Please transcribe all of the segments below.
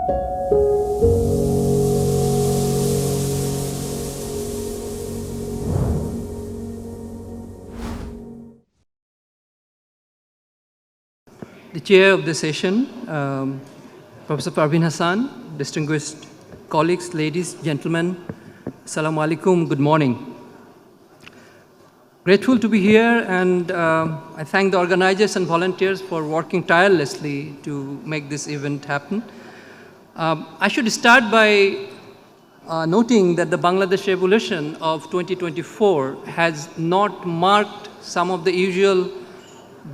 The chair of the session, Professor Parveen Hassan, distinguished colleagues, ladies, gentlemen, Assalamu alaikum, good morning. Grateful to be here, and I thank the organizers and volunteers for working tirelessly to make this event happen. I should start by noting that the Bangladesh Revolution of 2024 has not marked some of the usual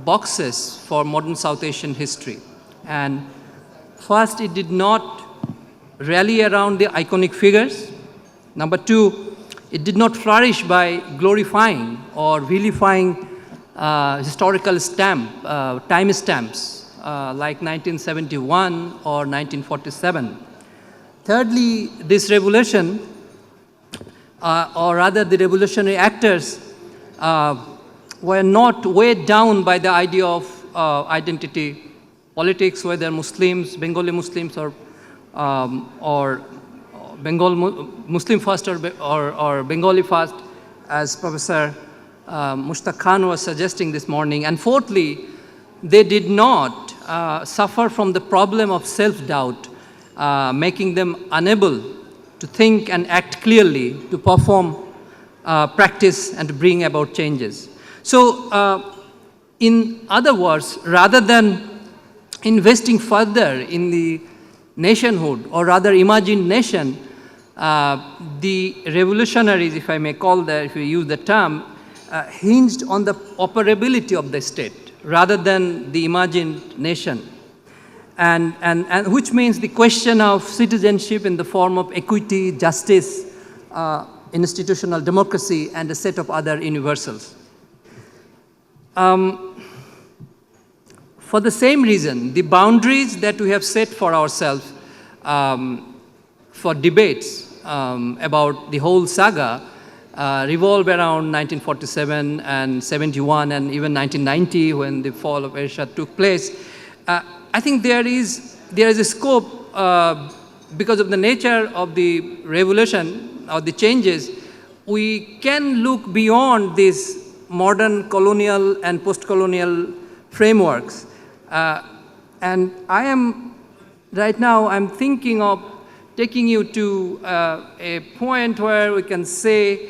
boxes for modern South Asian history. And first, it did not rally around the iconic figures. Number two, it did not flourish by glorifying or vilifying historical time stamps like 1971 or 1947. Thirdly, this revolution, or rather the revolutionary actors, were not weighed down by the idea of identity politics, whether Muslims, Bengali Muslims, or Bengal Muslim first or Bengali first, as Professor Mushtaq Khan was suggesting this morning. And fourthly, they did not suffer from the problem of self-doubt, making them unable to think and act clearly, to perform, practice, and to bring about changes. So, in other words, rather than investing further in the nationhood, or rather imagined nation, the revolutionaries, if I may call that, if we use the term, hinged on the operability of the state rather than the imagined nation. And which means the question of citizenship in the form of equity, justice, institutional democracy, and a set of other universals. For the same reason, the boundaries that we have set for ourselves for debates about the whole saga revolve around 1947 and 71 and even 1990 when the fall of Ershad took place. I think there is a scope because of the nature of the revolution or the changes. We can look beyond these modern colonial and post-colonial frameworks. And I am, right now, I'm thinking of taking you to a point where we can say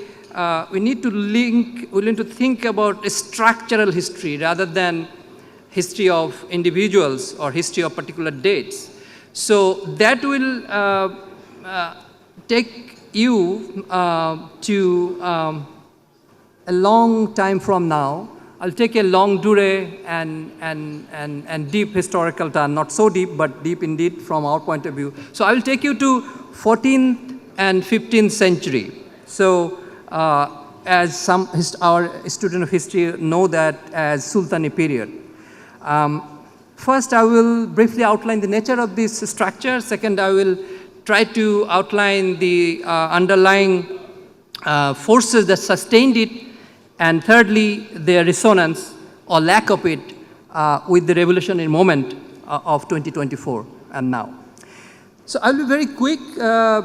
we need to think about a structural history rather than history of individuals or history of particular dates. So that will take you to a long time from now. I'll take a long durée and deep historical turn, not so deep, but deep indeed from our point of view. So I will take you to 14th and 15th century. So as our student of history know that as Sultani period. First, I will briefly outline the nature of this structure. Second, I will try to outline the underlying forces that sustained it. And thirdly, their resonance or lack of it with the revolutionary moment of 2024 and now. So I'll be very quick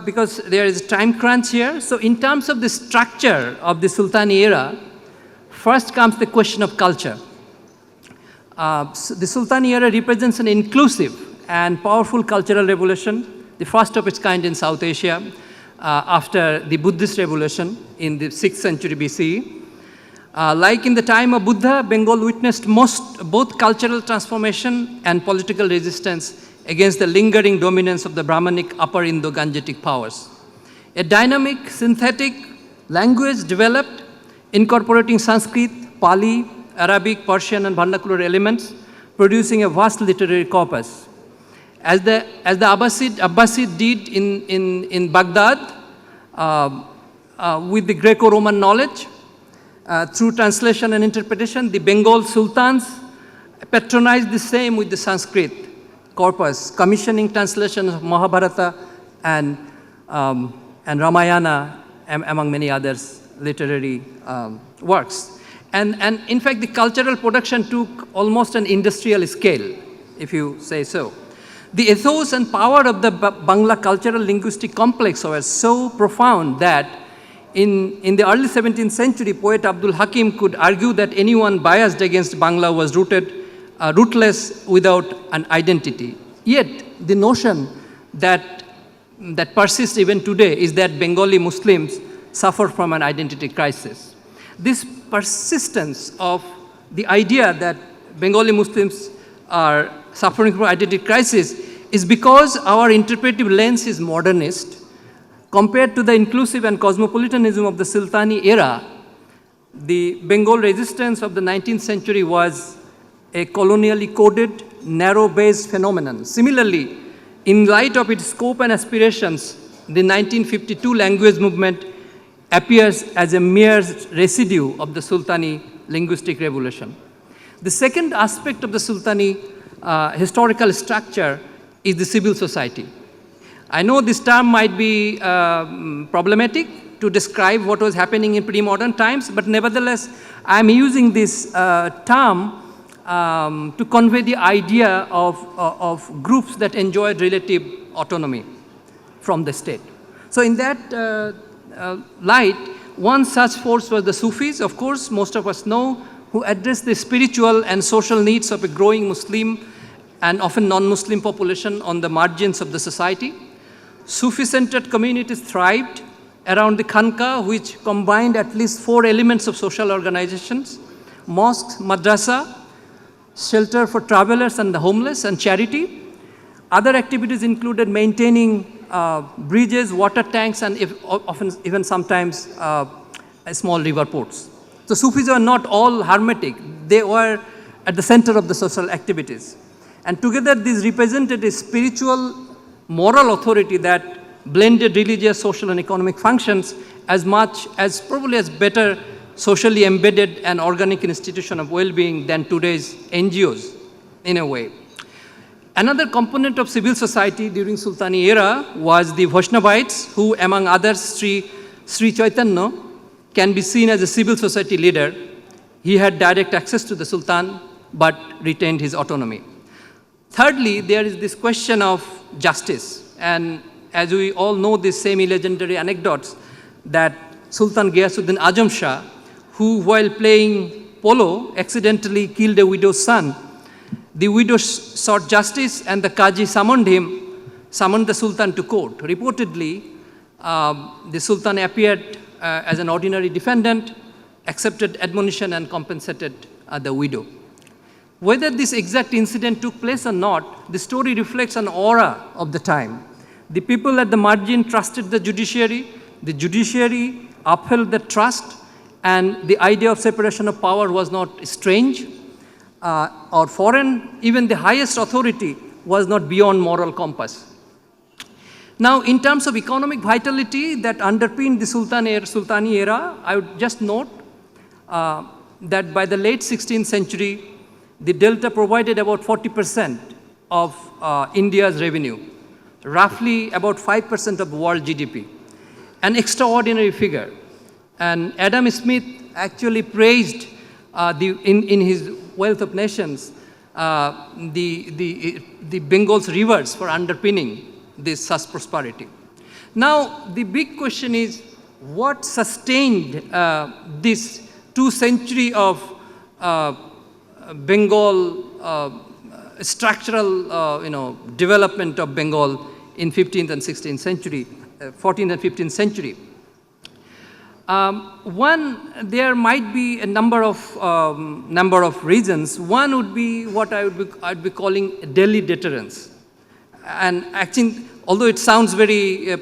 because there is a time crunch here. So in terms of the structure of the Sultani era, first comes the question of culture. So the Sultani era represents an inclusive and powerful cultural revolution, the first of its kind in South Asia after the Buddhist revolution in the 6th century BCE. Like in the time of Buddha, Bengal witnessed both cultural transformation and political resistance against the lingering dominance of the Brahmanic Upper Indo-Gangetic powers. A dynamic, synthetic language developed, incorporating Sanskrit, Pali, Arabic, Persian, and vernacular elements, producing a vast literary corpus. As the Abbasid did in Baghdad with the Greco-Roman knowledge, through translation and interpretation, the Bengal sultans patronized the same with the Sanskrit corpus, commissioning translations of Mahabharata and Ramayana, among many others, literary works. And in fact, the cultural production took almost an industrial scale, if you say so. The ethos and power of the Bangla cultural linguistic complex were so profound that in the early 17th century, poet Abdul Hakim could argue that anyone biased against Bangla was rootless without an identity. Yet, the notion that persists even today is that Bengali Muslims suffer from an identity crisis. This persistence of the idea that Bengali Muslims are suffering from identity crisis is because our interpretive lens is modernist. Compared to the inclusive and cosmopolitanism of the Sultani era, the Bengal resistance of the 19th century was a colonially coded, narrow-based phenomenon. Similarly, in light of its scope and aspirations, the 1952 language movement appears as a mere residue of the Sultani linguistic revolution. The second aspect of the Sultani historical structure is the civil society. I know this term might be problematic to describe what was happening in pre-modern times, but nevertheless, I am using this term to convey the idea of groups that enjoyed relative autonomy from the state. So in that light, one such force was the Sufis, of course, most of us know, who addressed the spiritual and social needs of a growing Muslim and often non-Muslim population on the margins of the society. Sufi-centered communities thrived around the Khanqa, which combined at least 4 elements of social organizations: mosques, madrasa, shelter for travelers and the homeless, and charity. Other activities included maintaining bridges, water tanks, and often even sometimes small river ports. So Sufis were not all hermetic. They were at the center of the social activities. And together these represented a spiritual, moral authority that blended religious, social, and economic functions as much as probably as better socially embedded and organic institution of well-being than today's NGOs in a way. Another component of civil society during Sultani era was the Vaishnavites, who among others Sri Chaitanya can be seen as a civil society leader. He had direct access to the Sultan but retained his autonomy. Thirdly, there is this question of justice, and as we all know these semi-legendary anecdotes that Sultan Ghiyasuddin Azam Shah, who while playing polo accidentally killed a widow's son, the widow sought justice and the Qazi summoned the Sultan to court. Reportedly, the Sultan appeared as an ordinary defendant, accepted admonition and compensated the widow. Whether this exact incident took place or not, the story reflects an aura of the time. The people at the margin trusted the judiciary upheld the trust, and the idea of separation of power was not strange or foreign. Even the highest authority was not beyond moral compass. Now, in terms of economic vitality that underpinned the Sultani era, I would just note that by the late 16th century, the Delta provided about 40% of India's revenue, roughly about 5% of world GDP, an extraordinary figure. And Adam Smith actually praised in his Wealth of Nations the Bengal's rivers for underpinning this such prosperity. Now, the big question is, what sustained this 2 centuries of Bengal structural development of Bengal in 15th and 16th century, 14th and 15th century? There might be a number of reasons. One would be what I'd be calling Delhi deterrence. And actually, although it sounds very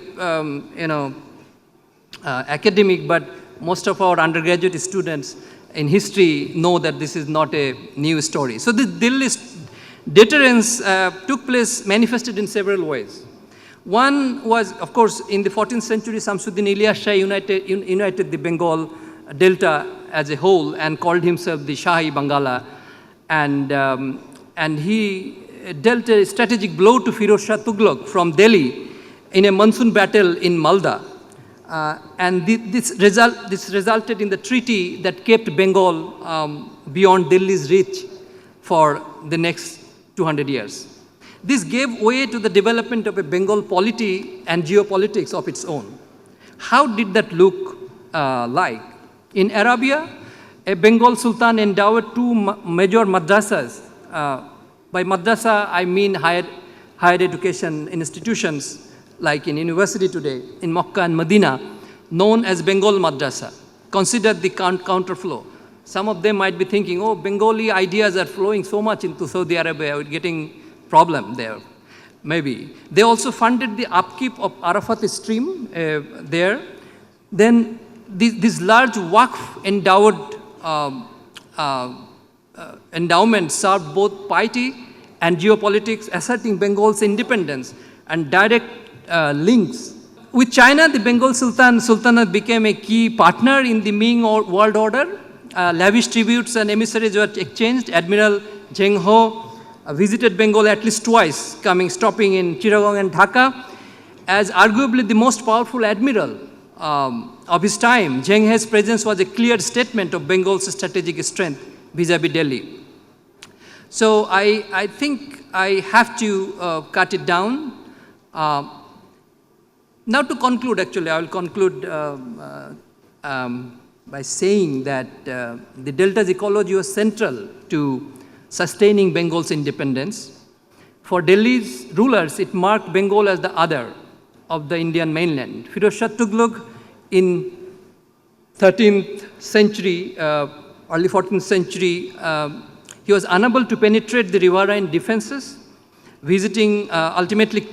academic, but most of our undergraduate students in history know that this is not a new story. So the Delhi deterrence took place, manifested in several ways. One was, of course, in the 14th century, Samsuddin Ilyas Shah united the Bengal Delta as a whole and called himself the Shahi Bangala, and he dealt a strategic blow to Firoz Shah Tughlaq from Delhi in a monsoon battle in Malda. And this resulted in the treaty that kept Bengal beyond Delhi's reach for the next 200 years. This gave way to the development of a Bengal polity and geopolitics of its own. How did that look like? In Arabia, a Bengal Sultan endowed two major madrasas. By madrasa, I mean higher education institutions, like in University today, in Makkah and Medina, known as Bengal Madrasa, considered the counterflow. Some of them might be thinking, oh, Bengali ideas are flowing so much into Saudi Arabia, we're getting problem there, maybe. They also funded the upkeep of Arafat stream there. Then this large Waqf endowment served both piety and geopolitics, asserting Bengal's independence and direct links. With China, the Bengal Sultanate became a key partner in the Ming world order. Lavish tributes and emissaries were exchanged. Admiral Zheng Ho visited Bengal at least twice, stopping in Chittagong and Dhaka. As arguably the most powerful admiral of his time, Zheng He's presence was a clear statement of Bengal's strategic strength vis-a-vis Delhi. So I think I have to cut it down. Now to conclude, actually, I will conclude by saying that the Delta's ecology was central to sustaining Bengal's independence. For Delhi's rulers, it marked Bengal as the other of the Indian mainland. Firoz Shah Tughlaq in 13th century, early 14th century, he was unable to penetrate the riverine defenses, ultimately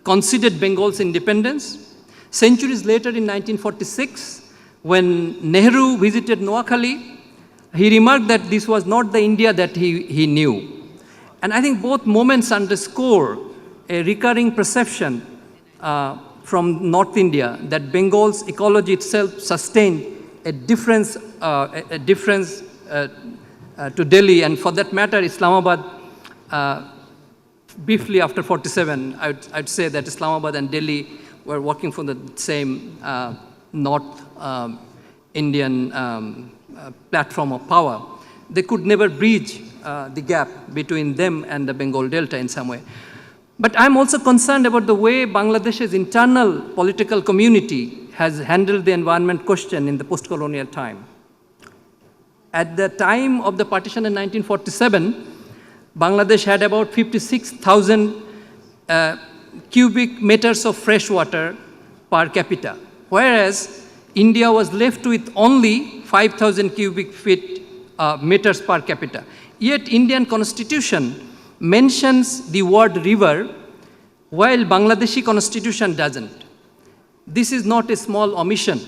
conceded Bengal's independence. Centuries later in 1946, when Nehru visited Noakhali, he remarked that this was not the India that he knew. And I think both moments underscore a recurring perception from North India that Bengal's ecology itself sustained a difference to Delhi, and for that matter, Islamabad. Briefly after 47, I'd say that Islamabad and Delhi were working for the same North Indian platform of power. They could never bridge the gap between them and the Bengal Delta in some way. But I'm also concerned about the way Bangladesh's internal political community has handled the environment question in the post-colonial time. At the time of the partition in 1947, Bangladesh had about 56,000 cubic meters of fresh water per capita, whereas India was left with only 5,000 cubic meters per capita. Yet Indian constitution mentions the word river, while Bangladeshi constitution doesn't. This is not a small omission.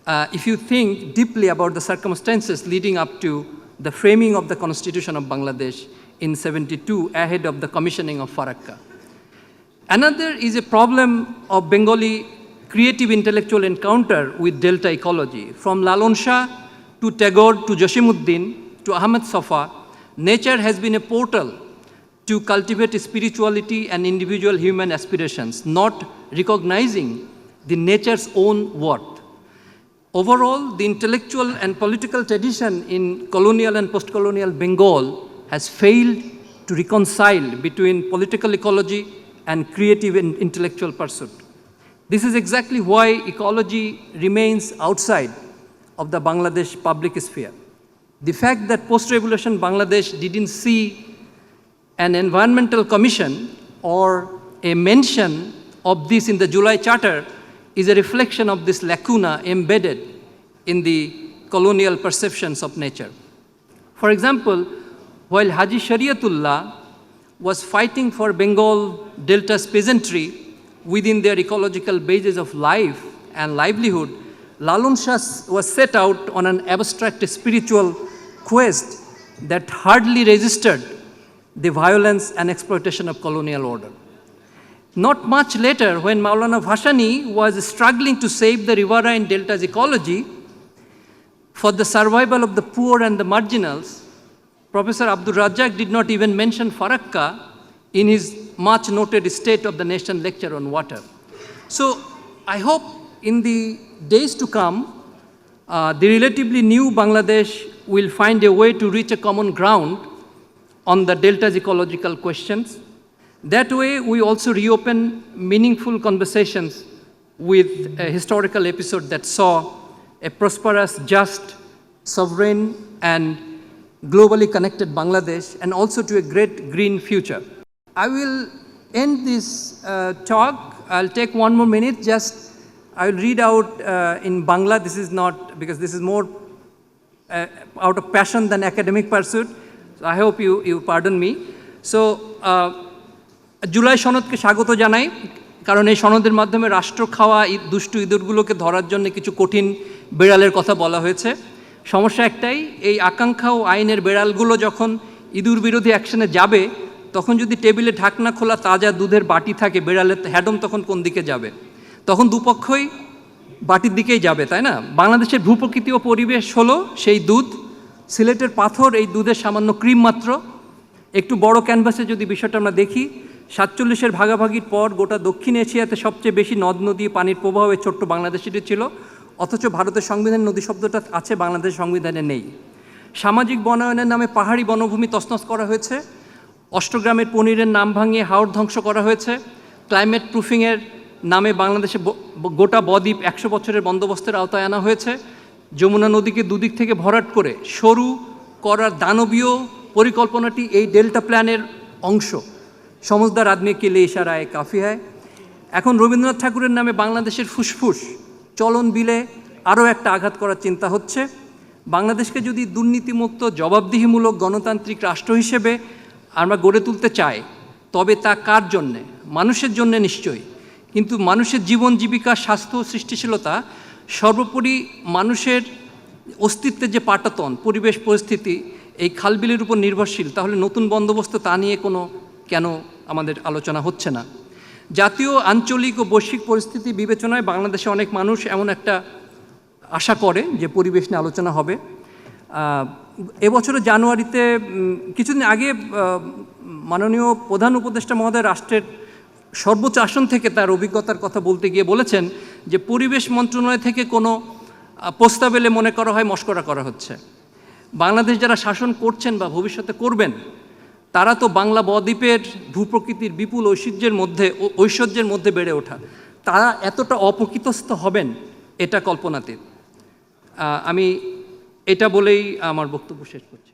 If you think deeply about the circumstances leading up to the framing of the constitution of Bangladesh in 72 ahead of the commissioning of Farakka. Another is a problem of Bengali creative intellectual encounter with Delta ecology. From Lalon Shah to Tagore to Jasimuddin to Ahmed Safa, nature has been a portal to cultivate spirituality and individual human aspirations, not recognizing the nature's own worth. Overall, the intellectual and political tradition in colonial and post-colonial Bengal has failed to reconcile between political ecology and creative and intellectual pursuit. This is exactly why ecology remains outside of the Bangladesh public sphere. The fact that post-revolution Bangladesh didn't see an environmental commission or a mention of this in the July Charter is a reflection of this lacuna embedded in the colonial perceptions of nature. For example, while Haji Shariatullah was fighting for Bengal Delta's peasantry within their ecological basis of life and livelihood, Lalon Shah was set out on an abstract spiritual quest that hardly resisted the violence and exploitation of colonial order. Not much later, when Maulana Bhashani was struggling to save the riverine delta's ecology for the survival of the poor and the marginals, Professor Abdul Razzaq did not even mention Farakka in his much noted State of the Nation lecture on water. So I hope in the days to come, the relatively new Bangladesh will find a way to reach a common ground on the delta's ecological questions. That way, we also reopen meaningful conversations with a historical episode that saw a prosperous, just, sovereign, and globally connected Bangladesh, and also to a great green future. I will end this talk. I'll take 1 more minute. Just I will read out in Bangla. This is not, because this is more out of passion than academic pursuit. So I hope you pardon me. So, July সনদকে স্বাগত জানাই, কারণ এই সনদের মাধ্যমে রাষ্ট্র খাওয়া দুষ্টু ইঁদুরগুলোকে ধরার জন্য কিছু কঠিন বেড়ালের কথা বলা হয়েছে। সমস্যা একটাই, এই আকাঙ্ক্ষা ও আইনের বেড়ালগুলো যখন ইঁদুর বিরোধী অ্যাকশনে যাবে, তখন যদি টেবিলে ঢাকনা খোলা তাজা দুধের বাটি থাকে, বেড়ালের হ্যাডম তখন কোন দিকে যাবে? তখন দুপক্ষই বাটির দিকেই যাবে, তাই না? বাংলাদেশের ভূপ্রকৃতি ও পরিবেশ হলো সেই দুধ, সিলেটের পাথর এই দুধের সামান্য ক্রিম মাত্র। একটু বড় ক্যানভাসে যদি বিষয়টা আমরা দেখি, 47-এর ভাগাভাগির পর গোটা দক্ষিণ এশিয়াতে সবচেয়ে বেশি নদ নদী পানির প্রবাহ এই ছোট্ট বাংলাদেশেরই ছিল, অথচ ভারতের সংবিধানে নদী শব্দটা আছে, বাংলাদেশের সংবিধানে নেই। সামাজিক বনায়নের নামে পাহাড়ি বনভূমি তছনছ করা হয়েছে, অষ্টগ্রামের পনিরের নাম ভাঙিয়ে হাওর ধ্বংস করা হয়েছে, ক্লাইমেট প্রুফিংয়ের নামে বাংলাদেশে গোটা বদ্বীপ 100 বছরের বন্দোবস্তের আওতায় আনা হয়েছে, যমুনা নদীকে দুদিক থেকে ভরাট করে সরু করার দানবীয় পরিকল্পনাটি এই ডেল্টা প্ল্যানের অংশ। সমজদার আদমি কে লিয়ে ইশারায় কাফি হয়। এখন রবীন্দ্রনাথ ঠাকুরের নামে বাংলাদেশের ফুসফুস চলন বিলে আরও একটা আঘাত করার চিন্তা হচ্ছে। বাংলাদেশকে যদি দুর্নীতিমুক্ত, জবাবদিহিমূলক গণতান্ত্রিক রাষ্ট্র হিসেবে আমরা গড়ে তুলতে চাই, তবে তা কার জন্যে? মানুষের জন্যে নিশ্চয়ই, কিন্তু মানুষের জীবন জীবিকা, স্বাস্থ্য, সৃষ্টিশীলতা, সর্বোপরি মানুষের অস্তিত্বের যে পাটাতন, পরিবেশ পরিস্থিতি এই খালবিলের উপর নির্ভরশীল। তাহলে নতুন বন্দোবস্ত তা নিয়ে কেন আমাদের আলোচনা হচ্ছে না? জাতীয়, আঞ্চলিক ও বৈশ্বিক পরিস্থিতি বিবেচনায় বাংলাদেশে অনেক মানুষ এমন একটা আশা করে যে পরিবেশ নিয়ে আলোচনা হবে। এবছরের জানুয়ারিতে, কিছুদিন আগে মাননীয় প্রধান উপদেষ্টা মহোদয় রাষ্ট্রের সর্বোচ্চ আসন থেকে তার অভিজ্ঞতার কথা বলতে গিয়ে বলেছেন যে পরিবেশ মন্ত্রণালয় থেকে কোনো প্রস্তাব এলে মনে করা হয় মশকরা করা হচ্ছে। বাংলাদেশ যারা শাসন করছেন বা ভবিষ্যতে করবেন, তারা তো বাংলা বদ্বীপের ভূপ্রকৃতির বিপুল ঐশ্বর্যের মধ্যে বেড়ে ওঠা, তারা এতটা অপকৃতস্থ হবেন এটা কল্পনাতীত। আমি এটা বলেই আমার বক্তব্য শেষ করছি।